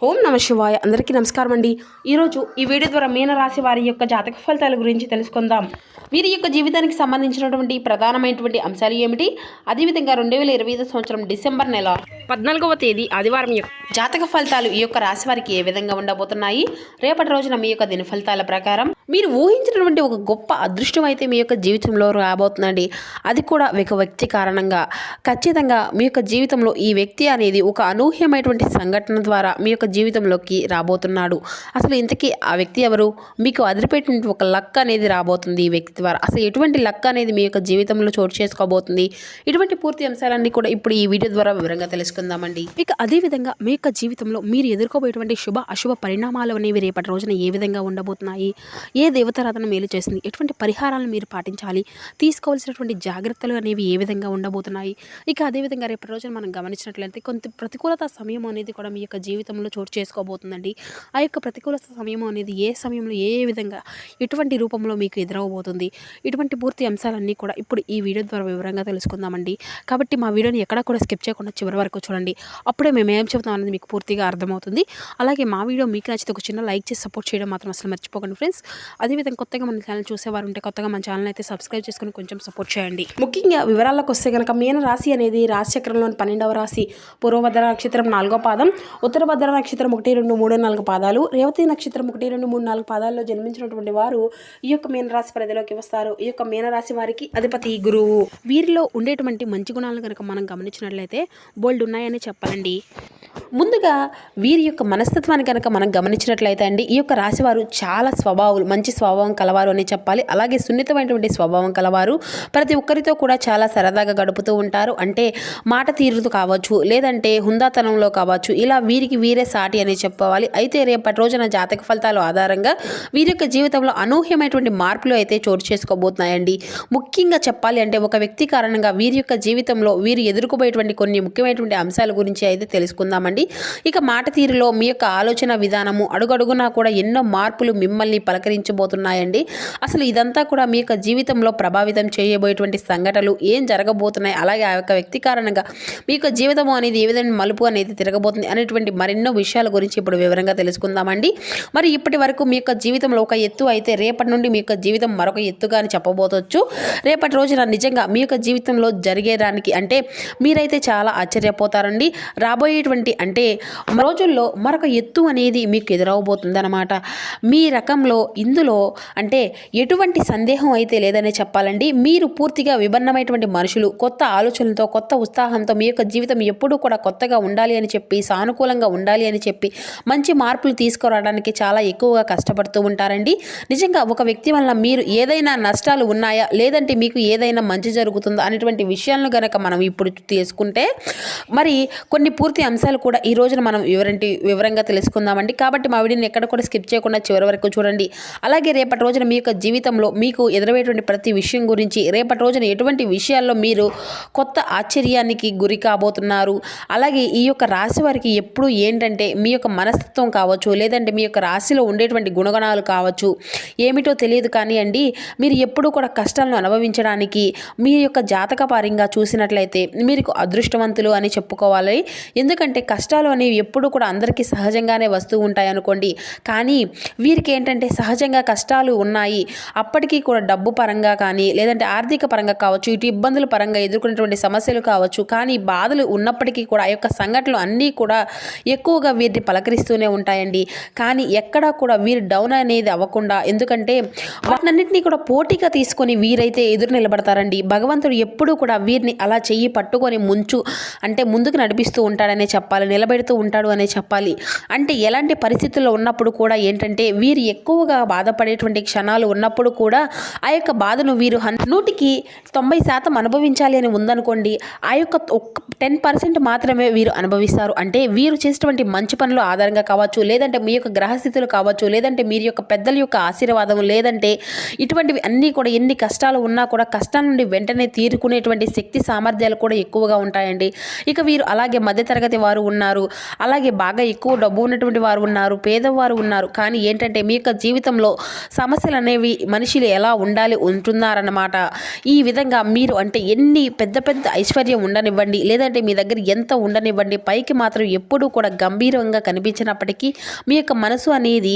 ఓం నమ శివాయ. అందరికీ నమస్కారం అండి. ఈరోజు ఈ వీడియో ద్వారా మీనరాశి వారి యొక్క జాతక ఫలితాల గురించి తెలుసుకుందాం. వీరి యొక్క జీవితానికి సంబంధించినటువంటి ప్రధానమైనటువంటి అంశాలు ఏమిటి, అదేవిధంగా 2025 సంవత్సరం డిసెంబర్ నెల 14వ తేదీ ఆదివారం యొక్క జాతక ఫలితాలు ఈ యొక్క రాశి వారికి ఏ విధంగా ఉండబోతున్నాయి, రేపటి రోజున మీ యొక్క దిన ఫలితాల ప్రకారం మీరు ఊహించినటువంటి ఒక గొప్ప అదృష్టం అయితే మీ యొక్క జీవితంలో రాబోతుందండి. అది కూడా ఒక వ్యక్తి కారణంగా ఖచ్చితంగా మీ యొక్క జీవితంలో ఈ వ్యక్తి అనేది ఒక అనూహ్యమైనటువంటి సంఘటన ద్వారా మీ యొక్క జీవితంలోకి రాబోతున్నాడు. అసలు ఇంతకీ ఆ వ్యక్తి ఎవరు, మీకు అదిరిపెట్టినటువంటి ఒక లక్ అనేది రాబోతుంది ఈ వ్యక్తి ద్వారా. అసలు ఎటువంటి లక్ అనేది మీ యొక్క జీవితంలో చోటు చేసుకోబోతుంది, ఇటువంటి పూర్తి అంశాలన్నీ కూడా ఇప్పుడు ఈ వీడియో ద్వారా వివరంగా తెలుసుకుందామండి. ఇక అదేవిధంగా మీ యొక్క జీవితంలో మీరు ఎదుర్కోబోయేటువంటి శుభ అశుభ పరిణామాలు అనేవి రేపటి రోజున ఏ విధంగా ఉండబోతున్నాయి, ఏ దేవతారాధన మేలు చేస్తుంది, ఎటువంటి పరిహారాలను మీరు పాటించాలి, తీసుకోవాల్సినటువంటి జాగ్రత్తలు అనేవి ఏ విధంగా ఉండబోతున్నాయి. ఇక అదేవిధంగా రేపటి రోజున మనం గమనించినట్లయితే కొంత ప్రతికూలత సమయం అనేది కూడా మీ యొక్క జీవితంలో చోటు చేసుకోబోతుందండి. ఆ యొక్క ప్రతికూలత సమయం అనేది ఏ సమయంలో ఏ విధంగా ఎటువంటి రూపంలో మీకు ఎదురవబోతుంది, ఇటువంటి పూర్తి అంశాలన్నీ కూడా ఇప్పుడు ఈ వీడియో ద్వారా వివరంగా తెలుసుకుందామండి. కాబట్టి మా వీడియోని ఎక్కడా కూడా స్కిప్ చేయకుండా చివరి వరకు చూడండి. అప్పుడే మేము ఏం చెబుతాం అనేది మీకు పూర్తిగా అర్థమవుతుంది. అలాగే మా వీడియో మీకు నచ్చితే ఒక చిన్న లైక్ చేసి సపోర్ట్ చేయడం మాత్రం అసలు మర్చిపోకండి ఫ్రెండ్స్. అదేవిధంగా కొత్తగా మన ఛానల్ చూసేవారు ఉంటే కొత్తగా మన ఛానల్ అయితే సబ్స్క్రైబ్ చేసుకుని కొంచెం సపోర్ట్ చేయండి. ముఖ్యంగా వివరాలకు వస్తే కనుక మీన రాశి అనేది రాశి చక్రంలోని 12వ రాశి. పూర్వభద్ర నక్షత్రం 4వ పాదం, ఉత్తరభద్ర నక్షత్రం 1, 2, 3, 4 పాదాలు, రేవతి నక్షత్రం 1, 2, 3, 4 పాదాల్లో జన్మించినటువంటి వారు ఈ యొక్క మీనరాశి పరిధిలోకి వస్తారు. ఈ యొక్క మీనరాశి వారికి అధిపతి గురువు. వీరిలో ఉండేటువంటి మంచి గుణాలను కనుక మనం గమనించినట్లయితే బోల్డ్ ఉన్నాయని చెప్పాలండి. ముందుగా వీరి యొక్క మనస్తత్వాన్ని కనుక మనం గమనించినట్లయితే అండి, ఈ యొక్క రాశివారు చాలా మంచి స్వభావం కలవారు అని చెప్పాలి. అలాగే సున్నితమైనటువంటి స్వభావం కలవారు. ప్రతి ఒక్కరితో కూడా చాలా సరదాగా గడుపుతూ ఉంటారు. అంటే మాట తీరుతూ కావచ్చు, లేదంటే హుందాతనంలో కావచ్చు, ఇలా వీరికి వీరే సాటి అని చెప్పవాలి. అయితే రేపటి రోజున జాతక ఫలితాల ఆధారంగా వీరి యొక్క జీవితంలో అనూహ్యమైనటువంటి మార్పులు అయితే చోటు చేసుకోబోతున్నాయండి. ముఖ్యంగా చెప్పాలి అంటే ఒక వ్యక్తి కారణంగా వీరి యొక్క జీవితంలో వీరు ఎదుర్కోబోయేటువంటి కొన్ని ముఖ్యమైనటువంటి అంశాల గురించి అయితే తెలుసుకుందామండి. ఇక మాట తీరులో మీ యొక్క ఆలోచన విధానము అడుగడుగునా కూడా ఎన్నో మార్పులు మిమ్మల్ని పలకరించబోతున్నాయండి. అసలు ఇదంతా కూడా మీ యొక్క జీవితంలో ప్రభావితం చేయబోయేటువంటి సంఘటనలు ఏం జరగబోతున్నాయి, అలాగే ఆ యొక్క వ్యక్తి కారణంగా మీ యొక్క జీవితం అనేది ఏ విధంగా మలుపు అనేది తిరగబోతుంది అనేటువంటి మరెన్నో విషయాల గురించి ఇప్పుడు వివరంగా తెలుసుకుందామండి. మరి ఇప్పటి వరకు మీ యొక్క జీవితంలో ఒక ఎత్తు అయితే రేపటి నుండి మీ యొక్క జీవితం మరొక ఎత్తుగా అని చెప్పబోతవచ్చు. రేపటి రోజున నిజంగా మీ యొక్క జీవితంలో జరిగేదానికి అంటే మీరైతే చాలా ఆశ్చర్యపోతారండి. రాబోయేటువంటి అంటే రోజుల్లో మరొక ఎత్తు అనేది మీకు ఎదురవబోతుంది అనమాట. మీ రకంలో ఇందులో అంటే ఎటువంటి సందేహం అయితే లేదనే చెప్పాలండి. మీరు పూర్తిగా విభిన్నమైనటువంటి మనుషులు, కొత్త ఆలోచనలతో, కొత్త ఉత్సాహంతో మీ యొక్క జీవితం ఎప్పుడూ కూడా కొత్తగా ఉండాలి అని చెప్పి, సానుకూలంగా ఉండాలి అని చెప్పి, మంచి మార్పులు తీసుకురావడానికి చాలా ఎక్కువగా కష్టపడుతూ ఉంటారండి. నిజంగా ఒక వ్యక్తి వల్ల మీరు ఏదైనా నష్టాలు ఉన్నాయా, లేదంటే మీకు ఏదైనా మంచి జరుగుతుందా అనేటువంటి విషయాలను కనుక మనం ఇప్పుడు తీసుకుంటే మరి కొన్ని పూర్తి అంశాలు కూడా ఈ రోజున మనం వివరంగా తెలుసుకుందామండి. కాబట్టి మా వీడియోని ఎక్కడ కూడా స్కిప్ చేయకుండా చివరి వరకు చూడండి. అలాగే రేపటి రోజున మీ యొక్క జీవితంలో మీకు ఎదురయ్యేటువంటి ప్రతి విషయం గురించి, రేపటి రోజున ఎటువంటి విషయాల్లో మీరు కొత్త ఆశ్చర్యానికి గురి కాబోతున్నారు, అలాగే ఈ యొక్క రాశి వారికి ఎప్పుడు ఏంటంటే మీ యొక్క మనస్తత్వం కావచ్చు, లేదంటే మీ యొక్క రాశిలో ఉండేటువంటి గుణగణాలు కావచ్చు, ఏమిటో తెలియదు కానీ అండి, మీరు ఎప్పుడూ కూడా కష్టాలను అనుభవించడానికి మీ యొక్క జాతకపరంగా చూసినట్లయితే మీరు అదృష్టవంతులు అని చెప్పుకోవాలి. ఎందుకంటే కష్టాలు అనేవి ఎప్పుడు కూడా అందరికీ సహజంగానే వస్తూ ఉంటాయి అనుకోండి. కానీ వీరికి ఏంటంటే సహజంగా కష్టాలు ఉన్నాయి, అప్పటికీ కూడా డబ్బు పరంగా కానీ, లేదంటే ఆర్థిక పరంగా కావచ్చు, ఇటు ఇబ్బందుల పరంగా ఎదుర్కొనేటువంటి సమస్యలు కావచ్చు, కానీ బాధలు ఉన్నప్పటికీ కూడా ఆ యొక్క సంఘటనలు అన్నీ కూడా ఎక్కువగా వీరిని పలకరిస్తూనే ఉంటాయండి. కానీ ఎక్కడా కూడా వీరు డౌన్ అనేది అవ్వకుండా, ఎందుకంటే వాటినన్నింటినీ కూడా పోటీగా తీసుకొని వీరైతే ఎదురు నిలబడతారండి. భగవంతుడు ఎప్పుడూ కూడా వీరిని అలా చెయ్యి పట్టుకొని ముందుకు నడిపిస్తూ ఉంటాడనే చెప్పాలి, నిలబెడుతూ ఉంటాడు అనే చెప్పాలి. అంటే ఎలాంటి పరిస్థితుల్లో ఉన్నప్పుడు కూడా ఏంటంటే వీరు ఎక్కువగా బాధపడేటువంటి క్షణాలు ఉన్నప్పుడు కూడా ఆ యొక్క బాధను వీరు 100కి 90% అనుభవించాలి అని ఉందనుకోండి, ఆ యొక్క 10% మాత్రమే వీరు అనుభవిస్తారు. అంటే వీరు చేసేటువంటి మంచి పనులు ఆధారంగా కావచ్చు, లేదంటే మీ యొక్క గ్రహస్థితులు కావచ్చు, లేదంటే మీరు యొక్క పెద్దల యొక్క ఆశీర్వాదం, లేదంటే ఇటువంటివి అన్నీ కూడా ఎన్ని కష్టాలు ఉన్నా కూడా కష్టాల నుండి వెంటనే తీరుకునేటువంటి శక్తి సామర్థ్యాలు కూడా ఎక్కువగా ఉంటాయండి. ఇక వీరు అలాగే మధ్యతరగతి వారు ఉన్నారు, అలాగే బాగా ఎక్కువ డబ్బు ఉన్నటువంటి వారు ఉన్నారు, పేదవారు ఉన్నారు. కానీ ఏంటంటే మీ యొక్క జీవితంలో జీవితంలో సమస్యలు అనేవి మనుషులు ఎలా ఉండాలి ఉంటున్నారన్నమాట. ఈ విధంగా మీరు అంటే ఎన్ని పెద్ద పెద్ద ఐశ్వర్యం ఉండనివ్వండి, లేదంటే మీ దగ్గర ఎంత ఉండనివ్వండి, పైకి మాత్రం ఎప్పుడూ కూడా గంభీరంగా కనిపించినప్పటికీ మీ యొక్క మనసు అనేది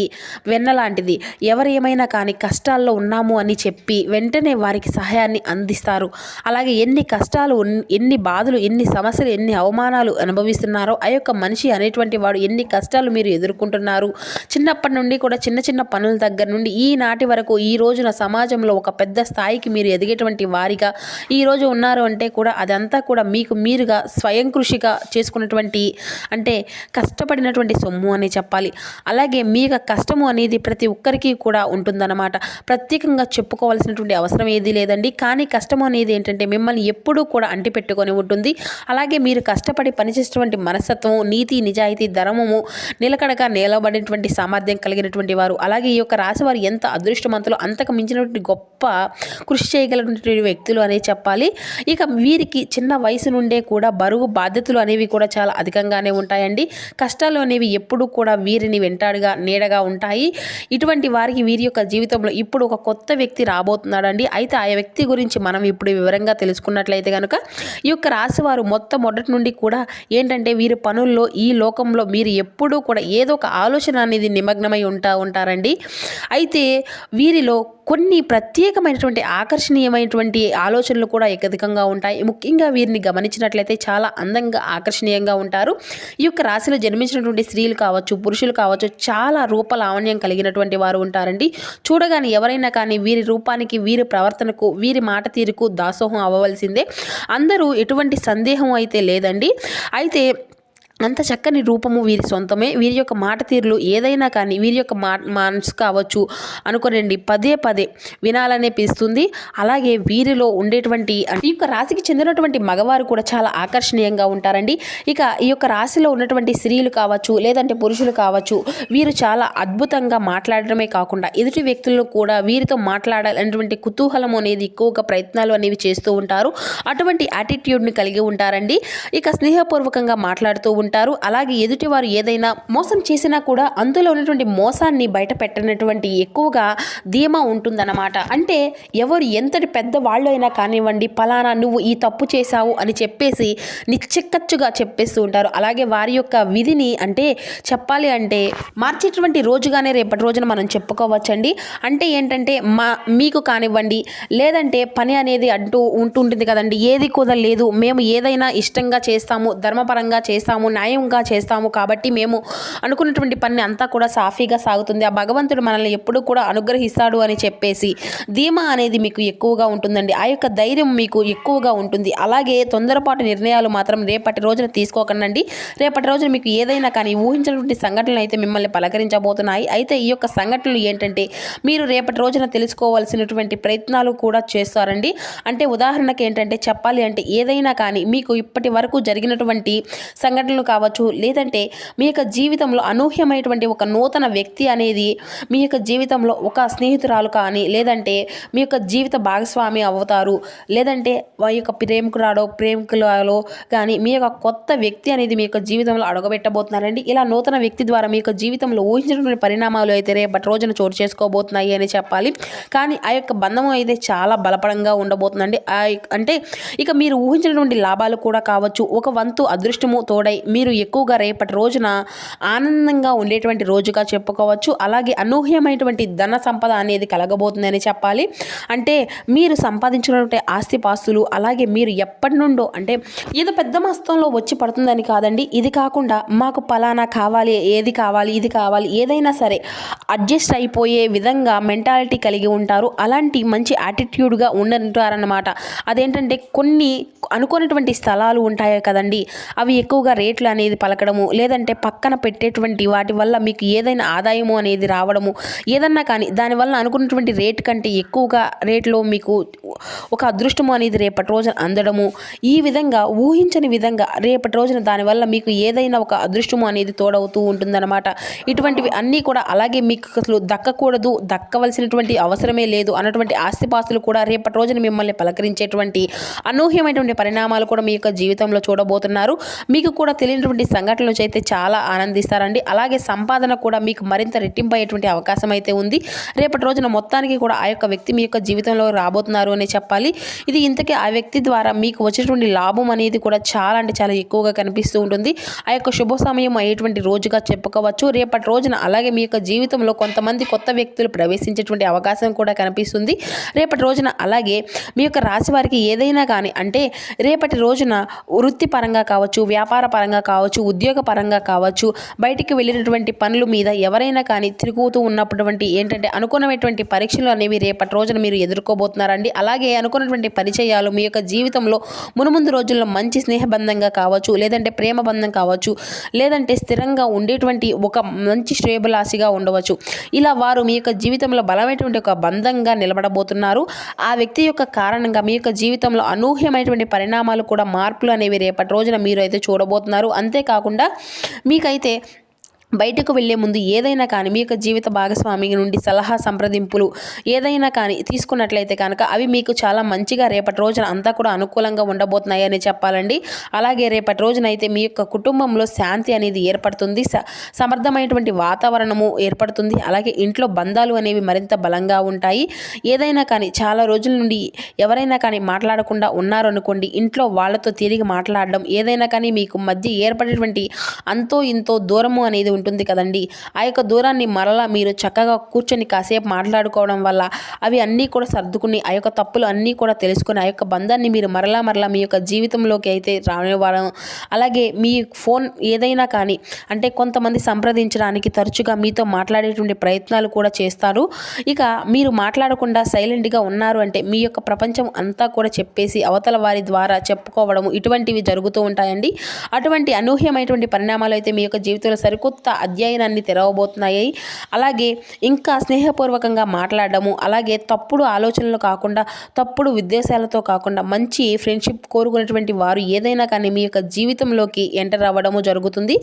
వెన్నలాంటిది. ఎవరేమైనా కానీ కష్టాల్లో ఉన్నాము అని చెప్పి వెంటనే వారికి సహాయాన్ని అందిస్తారు. అలాగే ఎన్ని కష్టాలు, ఎన్ని బాధలు, ఎన్ని సమస్యలు, ఎన్ని అవమానాలు అనుభవిస్తున్నారో ఆ యొక్క మనిషి అనేటువంటి వాడు ఎన్ని కష్టాలు మీరు ఎదుర్కొంటున్నారు, చిన్నప్పటి నుండి కూడా చిన్న చిన్న పనుల దగ్గర నుండి ఈనాటి వరకు ఈ రోజున సమాజంలో ఒక పెద్ద స్థాయికి మీరు ఎదిగేటువంటి వారిగా ఈరోజు ఉన్నారు అంటే కూడా అదంతా కూడా మీకు మీరుగా స్వయం కృషిగా చేసుకున్నటువంటి అంటే కష్టపడినటువంటి సొమ్ము అని చెప్పాలి. అలాగే మీ యొక్క కష్టము అనేది ప్రతి ఒక్కరికి కూడా ఉంటుందన్నమాట. ప్రత్యేకంగా చెప్పుకోవాల్సినటువంటి అవసరం ఏది లేదండి. కానీ కష్టము అనేది ఏంటంటే మిమ్మల్ని ఎప్పుడూ కూడా అంటిపెట్టుకొని ఉంటుంది. అలాగే మీరు కష్టపడి పనిచేసేటువంటి మనస్తత్వం, నీతి, నిజాయితీ, ధర్మము, నిలకడగా నిలబడినటువంటి సామర్థ్యం కలిగినటువంటి వారు. అలాగే ఈ యొక్క రాశి వారు ఎంత అదృష్టవంతులు, అంతకు మించినటువంటి గొప్ప కృషి చేయగలిగినటువంటి వ్యక్తులు అనే చెప్పాలి. ఇక వీరికి చిన్న వయసు నుండే కూడా బరువు బాధ్యతలు అనేవి కూడా చాలా అధికంగానే ఉంటాయండి. కష్టాలు అనేవి ఎప్పుడూ కూడా వీరిని వెంటాడుగా నీడగా ఉంటాయి. ఇటువంటి వారికి వీరి యొక్క జీవితంలో ఇప్పుడు ఒక కొత్త వ్యక్తి రాబోతున్నాడండి. అయితే ఆ వ్యక్తి గురించి మనం ఇప్పుడు వివరంగా తెలుసుకున్నట్లయితే కనుక ఈ యొక్క రాశి వారు మొట్టమొదటి నుండి కూడా ఏంటంటే వీరి పనుల్లో ఈ లోకంలో మీరు ఎప్పుడూ కూడా ఏదో ఒక ఆలోచన అనేది నిమగ్నమై ఉంటారండి. అయితే వీరిలో కొన్ని ప్రత్యేకమైనటువంటి ఆకర్షణీయమైనటువంటి ఆలోచనలు కూడా అధికంగా ఉంటాయి. ముఖ్యంగా వీరిని గమనించినట్లయితే చాలా అందంగా ఆకర్షణీయంగా ఉంటారు. ఈ యొక్క రాశిలో జన్మించినటువంటి స్త్రీలు కావచ్చు, పురుషులు కావచ్చు, చాలా రూపలావణ్యం కలిగినటువంటి వారు ఉంటారండి. చూడగానే ఎవరైనా కానీ వీరి రూపానికి, వీరి ప్రవర్తనకు, వీరి మాట తీరుకు దాసోహం అవ్వవలసిందే. అందరూ ఎటువంటి సందేహం అయితే లేదండి. అయితే అంత చక్కని రూపము వీరి సొంతమే. వీరి యొక్క మాట తీరులు ఏదైనా కానీ వీరి యొక్క మనసు కావచ్చు అనుకోనండి పదే పదే వినాలనే పిస్తుంది. అలాగే వీరిలో ఉండేటువంటి ఈ యొక్క రాశికి చెందినటువంటి మగవారు కూడా చాలా ఆకర్షణీయంగా ఉంటారండి. ఇక ఈ యొక్క రాశిలో ఉన్నటువంటి స్త్రీలు కావచ్చు, లేదంటే పురుషులు కావచ్చు, వీరు చాలా అద్భుతంగా మాట్లాడడమే కాకుండా ఎదుటి వ్యక్తులను కూడా వీరితో మాట్లాడాలనేటువంటి కుతూహలం అనేది ఎక్కువగా ప్రయత్నాలు అనేవి చేస్తూ ఉంటారు. అటువంటి యాటిట్యూడ్ని కలిగి ఉంటారండి. ఇక స్నేహపూర్వకంగా మాట్లాడుతూ ఉంటారు. అలాగే ఎదుటివారు ఏదైనా మోసం చేసినా కూడా అందులో ఉన్నటువంటి మోసాన్ని బయట పెట్టినటువంటి ఎక్కువగా ధీమా ఉంటుందన్నమాట. అంటే ఎవరు ఎంతటి పెద్ద వాళ్ళు అయినా కానివ్వండి, పలానా నువ్వు ఈ తప్పు చేశావు అని చెప్పేసి నిశ్చిక్కచ్చుగా చెప్పేస్తూ ఉంటారు. అలాగే వారి యొక్క విధిని అంటే చెప్పాలి అంటే మార్చేటువంటి రోజుగానే రేపటి రోజున మనం చెప్పుకోవచ్చండి. అంటే ఏంటంటే మీకు కానివ్వండి, లేదంటే పని అనేది అంటూ ఉంటుంటుంది కదండి, ఏది కుదరలేదు, మేము ఏదైనా ఇష్టంగా చేస్తాము, ధర్మపరంగా చేస్తాము, న్యాయంగా చేస్తాము, కాబట్టి మేము అనుకున్నటువంటి పని అంతా కూడా సాఫీగా సాగుతుంది, ఆ భగవంతుడు మనల్ని ఎప్పుడూ కూడా అనుగ్రహిస్తాడు అని చెప్పేసి ధీమా అనేది మీకు ఎక్కువగా ఉంటుందండి. ఆ యొక్క ధైర్యం మీకు ఎక్కువగా ఉంటుంది. అలాగే తొందరపాటు నిర్ణయాలు మాత్రం రేపటి రోజున తీసుకోకండి. రేపటి రోజున మీకు ఏదైనా కానీ ఊహించినటువంటి సంఘటనలు అయితే మిమ్మల్ని పలకరించబోతున్నాయి. అయితే ఈ యొక్క సంఘటనలు ఏంటంటే మీరు రేపటి రోజున తెలుసుకోవాల్సినటువంటి ప్రయత్నాలు కూడా చేస్తారండి. అంటే ఉదాహరణకి ఏంటంటే చెప్పాలి అంటే ఏదైనా కానీ మీకు ఇప్పటి వరకు జరిగినటువంటి సంఘటనలు కావచ్చు, లేదంటే మీ యొక్క జీవితంలో అనూహ్యమైనటువంటి ఒక నూతన వ్యక్తి అనేది మీ యొక్క జీవితంలో ఒక స్నేహితురాలు కానీ, లేదంటే మీ యొక్క జీవిత భాగస్వామి అవుతారు, లేదంటే మీ యొక్క ప్రేమికులలో కానీ మీ యొక్క కొత్త వ్యక్తి అనేది మీ యొక్క జీవితంలో అడగబెట్టబోతున్నారండి. ఇలా నూతన వ్యక్తి ద్వారా మీ యొక్క జీవితంలో ఊహించినటువంటి పరిణామాలు అయితే రేపటి రోజున చోటు చేసుకోబోతున్నాయి అని చెప్పాలి. కానీ ఆ యొక్క బంధం అయితే చాలా బలపడంగా ఉండబోతుందండి. అంటే ఇక మీరు ఊహించినటువంటి లాభాలు కూడా కావచ్చు, ఒక వంతు అదృష్టము తోడై మీరు ఎక్కువగా రేపటి రోజున ఆనందంగా ఉండేటువంటి రోజుగా చెప్పుకోవచ్చు. అలాగే అనూహ్యమైనటువంటి ధన సంపద అనేది కలగబోతుందని చెప్పాలి. అంటే మీరు సంపాదించినటువంటి ఆస్తిపాస్తులు, అలాగే మీరు ఎప్పటి నుండో అంటే ఏదో పెద్ద మొత్తంలో వచ్చి పడుతుందని కాదండి, ఇది కాకుండా మాకు పలానా కావాలి, ఏది కావాలి, ఇది కావాలి, ఏదైనా సరే అడ్జస్ట్ అయిపోయే విధంగా మెంటాలిటీ కలిగి ఉంటారు. అలాంటి మంచి యాటిట్యూడ్గా ఉంటారన్నమాట. అదేంటంటే కొన్ని అనుకున్నటువంటి స్థలాలు ఉంటాయి కదండి, అవి ఎక్కువగా రేట్లు అనేది పలకడము, లేదంటే పక్కన పెట్టేటువంటి వాటి వల్ల మీకు ఏదైనా ఆదాయము అనేది రావడము, ఏదన్నా కానీ దానివల్ల అనుకున్నటువంటి రేటు కంటే ఎక్కువగా రేట్లో మీకు ఒక అదృష్టము అనేది రేపటి రోజున అందడము, ఈ విధంగా ఊహించని విధంగా రేపటి రోజున దానివల్ల మీకు ఏదైనా ఒక అదృష్టము అనేది తోడవుతూ ఉంటుందన్నమాట. ఇటువంటివి అన్నీ కూడా అలాగే మీకు అసలు దక్కకూడదు, దక్కవలసినటువంటి అవసరమే లేదు అన్నటువంటి ఆస్తిపాస్తులు కూడా రేపటి రోజున మిమ్మల్ని పలకరించేటువంటి అనూహ్యమైనటువంటి పరిణామాలు కూడా మీ యొక్క జీవితంలో చూడబోతున్నారు. మీకు కూడా జరిగినటువంటి సంఘటనల నుంచి అయితే చాలా ఆనందిస్తారండి. అలాగే సంపాదన కూడా మీకు మరింత రెట్టింపు అయ్యేటువంటి అవకాశం అయితే ఉంది. రేపటి రోజున మొత్తానికి కూడా ఆ యొక్క వ్యక్తి మీ యొక్క జీవితంలో రాబోతున్నారు అని చెప్పాలి. ఇది ఇంతకీ ఆ వ్యక్తి ద్వారా మీకు వచ్చేటువంటి లాభం అనేది కూడా చాలా అంటే చాలా ఎక్కువగా కనిపిస్తూ ఉంటుంది. ఆ యొక్క శుభ సమయం అయ్యేటువంటి రోజుగా చెప్పుకోవచ్చు రేపటి రోజున. అలాగే మీ యొక్క జీవితంలో కొంతమంది కొత్త వ్యక్తులు ప్రవేశించేటువంటి అవకాశం కూడా కనిపిస్తుంది రేపటి రోజున. అలాగే మీ యొక్క రాశి వారికి ఏదైనా కానీ అంటే రేపటి రోజున వృత్తిపరంగా కావచ్చు, వ్యాపార పరంగా కావచ్చు, ఉద్యోగ పరంగా కావచ్చు, బయటికి వెళ్ళినటువంటి పనుల మీద ఎవరైనా కానీ తిరుగుతూ ఉన్నటువంటి ఏంటంటే అనుకున్నటువంటి పరీక్షలు అనేవి రేపటి రోజున మీరు ఎదుర్కోబోతున్నారండి. అలాగే అనుకున్నటువంటి పరిచయాలు మీ యొక్క జీవితంలో మునుముందు రోజుల్లో మంచి స్నేహబంధంగా కావచ్చు, లేదంటే ప్రేమ బంధం కావచ్చు, లేదంటే స్థిరంగా ఉండేటువంటి ఒక మంచి శ్రేయభిలాషిగా ఉండవచ్చు. ఇలా వారు మీ యొక్క జీవితంలో బలమైనటువంటి ఒక బంధంగా నిలబడబోతున్నారు. ఆ వ్యక్తి యొక్క కారణంగా మీ యొక్క జీవితంలో అనూహ్యమైనటువంటి పరిణామాలు కూడా మార్పులు అనేవి రేపటి రోజున మీరు అయితే చూడబోతున్నారు. అంతేకాకుండా మీకైతే బయటకు వెళ్లే ముందు ఏదైనా కానీ మీ యొక్క జీవిత భాగస్వామి నుండి సలహా సంప్రదింపులు ఏదైనా కానీ తీసుకున్నట్లయితే కనుక అవి మీకు చాలా మంచిగా రేపటి రోజున అంతా కూడా అనుకూలంగా ఉండబోతున్నాయని చెప్పాలండి. అలాగే రేపటి రోజున అయితే మీ యొక్క కుటుంబంలో శాంతి అనేది ఏర్పడుతుంది, సమర్థమైనటువంటి వాతావరణము ఏర్పడుతుంది. అలాగే ఇంట్లో బంధాలు అనేవి మరింత బలంగా ఉంటాయి. ఏదైనా కానీ చాలా రోజుల నుండి ఎవరైనా కానీ మాట్లాడకుండా ఉన్నారు అనుకోండి, ఇంట్లో వాళ్ళతో తిరిగి మాట్లాడడం, ఏదైనా కానీ మీకు మధ్య ఏర్పడేటువంటి అంతో ఇంతో దూరము అనేది ఉంటుంది కదండి. ఆ యొక్క దూరాన్ని మరలా మీరు చక్కగా కూర్చొని కాసేపు మాట్లాడుకోవడం వల్ల అవి అన్నీ కూడా సర్దుకుని ఆ యొక్క తప్పులు అన్నీ కూడా తెలుసుకుని ఆ యొక్క బంధాన్ని మీరు మరలా మీ యొక్క జీవితంలోకి అయితే రానివ్వడం. అలాగే మీ ఫోన్ ఏదైనా కానీ అంటే కొంతమంది సంప్రదించడానికి తరచుగా మీతో మాట్లాడేటువంటి ప్రయత్నాలు కూడా చేస్తారు. ఇక మీరు మాట్లాడకుండా సైలెంట్గా ఉన్నారు అంటే మీ యొక్క ప్రపంచం అంతా కూడా చెప్పేసి అవతల వారి ద్వారా చెప్పుకోవడం ఇటువంటివి జరుగుతూ ఉంటాయండి. అటువంటి అనూహ్యమైనటువంటి పరిణామాలు అయితే మీ యొక్క జీవితంలో సరికొత్త అధ్యయనాన్ని తెరవబోతున్నాయి. అలాగే ఇంకా స్నేహపూర్వకంగా మాట్లాడడము, అలాగే తప్పుడు ఆలోచనలు కాకుండా తప్పుడు ఉద్దేశాలతో కాకుండా మంచి ఫ్రెండ్షిప్ కోరుకునేటువంటి వారు ఏదైనా కానీ మీ యొక్క జీవితంలోకి ఎంటర్ అవ్వడము జరుగుతుంది.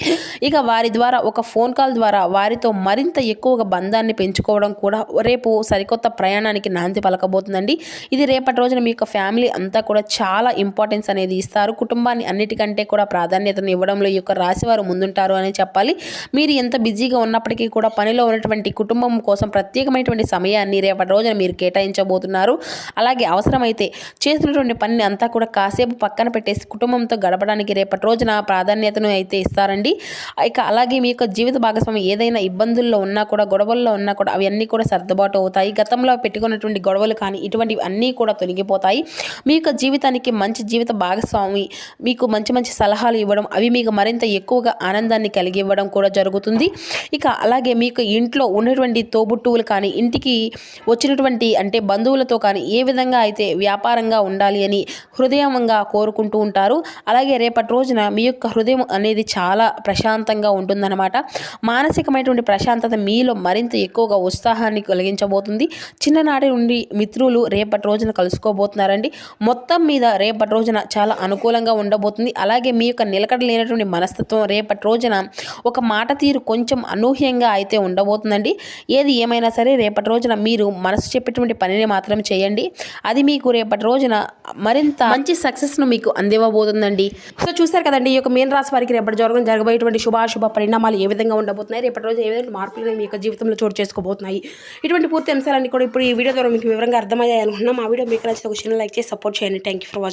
ఇక వారి ద్వారా ఒక ఫోన్ కాల్ ద్వారా వారితో మరింత ఎక్కువగా బంధాన్ని పెంచుకోవడం కూడా రేపు సరికొత్త ప్రయాణానికి నాంది పలకబోతుందండి. ఇది రేపటి రోజున మీ యొక్క ఫ్యామిలీ అంతా కూడా చాలా ఇంపార్టెన్స్ అనేది ఇస్తారు. కుటుంబాన్ని అన్నిటికంటే కూడా ప్రాధాన్యతను ఇవ్వడంలో ఈ యొక్క రాశివారు ముందుంటారు అని చెప్పాలి. మీరు ఎంత బిజీగా ఉన్నప్పటికీ కూడా పనిలో ఉన్నటువంటి కుటుంబం కోసం ప్రత్యేకమైనటువంటి సమయాన్ని రేపటి రోజున మీరు కేటాయించబోతున్నారు. అలాగే అవసరమైతే చేస్తున్నటువంటి పనిని అంతా కూడా కాసేపు పక్కన పెట్టేసి కుటుంబంతో గడపడానికి రేపటి రోజున ప్రాధాన్యతను అయితే ఇస్తారండి. ఇక అలాగే మీ యొక్క జీవిత భాగస్వామి ఏదైనా ఇబ్బందుల్లో ఉన్నా కూడా, గొడవల్లో ఉన్నా కూడా అవి అన్నీ కూడా సర్దుబాటు అవుతాయి. గతంలో పెట్టుకున్నటువంటి గొడవలు కానీ ఇటువంటివి అన్నీ కూడా తొలగిపోతాయి. మీ యొక్క జీవితానికి మంచి జీవిత భాగస్వామి మీకు మంచి మంచి సలహాలు ఇవ్వడం, అవి మీకు మరింత ఎక్కువగా ఆనందాన్ని కలిగి ఇవ్వడం కూడా జరుగుతుంది. ఇక అలాగే మీకు ఇంట్లో ఉన్నటువంటి తోబుట్టువులు కానీ, ఇంటికి వచ్చినటువంటి అంటే బంధువులతో కానీ ఏ విధంగా అయితే వ్యాపారంగా ఉండాలి అని హృదయంగా కోరుకుంటూ ఉంటారు. అలాగే రేపటి రోజున మీ యొక్క హృదయం అనేది చాలా ప్రశాంతంగా ఉంటుందన్నమాట. మానసికమైనటువంటి ప్రశాంతత మీలో మరింత ఎక్కువగా ఉత్సాహాన్ని కలిగించబోతుంది. చిన్ననాటి నుండి మిత్రులు రేపటి రోజున కలుసుకోబోతున్నారండి. మొత్తం మీద రేపటి రోజున చాలా అనుకూలంగా ఉండబోతుంది. అలాగే మీ యొక్క నిలకడ లేనటువంటి మనస్తత్వం రేపటి రోజున ఒక మాట తీరు కొంచెం అనూహ్యంగా అయితే ఉండబోతుందండి. ఏది ఏమైనా సరే రేపటి రోజున మీరు మనసు చెప్పేటువంటి పనిని మాత్రం చేయండి. అది మీకు రేపటి రోజున మరింత మంచి సక్సెస్ను మీకు అందివ్వబోతుందండి. సో చూస్తారు కదండి, ఈ యొక్క మీన రాశి వారికి రేపటి జరగబోయేటువంటి శుభాశుభ పరిణామాలు ఏ విధంగా ఉండబోతున్నాయి, రేపటి రోజు ఏ విధంగా మార్పులు మీ యొక్క జీవితంలో చోటు చేసుకోబోతున్నాయి, ఇటువంటి పూర్తి అంశాలన్నీ కూడా ఇప్పుడు ఈ వీడియో ద్వారా మీకు వివరంగా అర్థమయ్యాయి అనుకుంటున్నాం. ఆ వీడియో మీకు నచ్చితే ఒక చిన్న లైక్ చేసి సపోర్ట్ చేయండి. Thank you for watching.